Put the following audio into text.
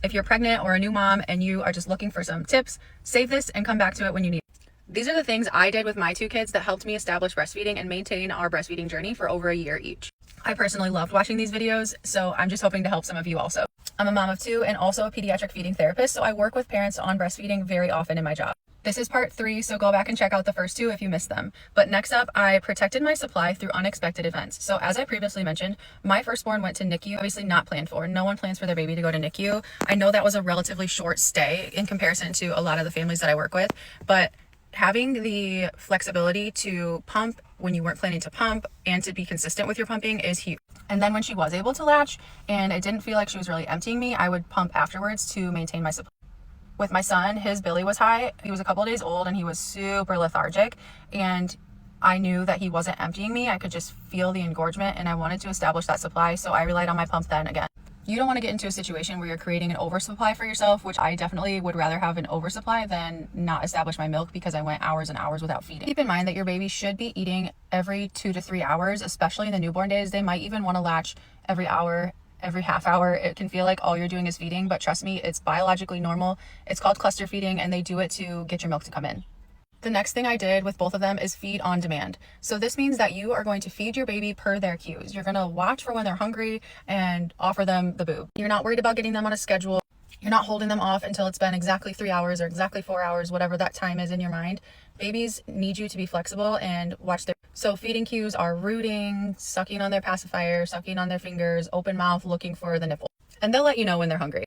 If you're pregnant or a new mom and you are just looking for some tips, save this and come back to it when you need. These are the things I did with my 2 kids that helped me establish breastfeeding and maintain our breastfeeding journey for over a year each. I personally loved watching these videos, so I'm just hoping to help some of you also. I'm a mom of 2 and also a pediatric feeding therapist, so I work with parents on breastfeeding very often in my job. This is part 3, so go back and check out the first 2 if you missed them. But next up, I protected my supply through unexpected events. So as I previously mentioned, my firstborn went to NICU, obviously not planned for. No one plans for their baby to go to NICU. I know that was a relatively short stay in comparison to a lot of the families that I work with, but having the flexibility to pump when you weren't planning to pump and to be consistent with your pumping is huge. And then when she was able to latch and it didn't feel like she was really emptying me, I would pump afterwards to maintain my supply. With my son, his Billy was high. He was a couple of days old and he was super lethargic, and I knew that he wasn't emptying me. I could just feel the engorgement and I wanted to establish that supply, so I relied on my pump then again. You don't want to get into a situation where you're creating an oversupply for yourself, which I definitely would rather have an oversupply than not establish my milk because I went hours and hours without feeding. Keep in mind that your baby should be eating every 2 to 3 hours, especially in the newborn days. They might even want to latch every hour, every half hour. It can feel like all you're doing is feeding, but trust me, it's biologically normal. It's called cluster feeding and they do it to get your milk to come in. The next thing I did with both of them is feed on demand. So this means that you are going to feed your baby per their cues. You're going to watch for when they're hungry and offer them the boob. You're not worried about getting them on a schedule. You're not holding them off until it's been exactly 3 hours or exactly 4 hours, whatever that time is in your mind. Babies need you to be flexible and watch their... So feeding cues are rooting, sucking on their pacifier, sucking on their fingers, open mouth, looking for the nipple. And they'll let you know when they're hungry.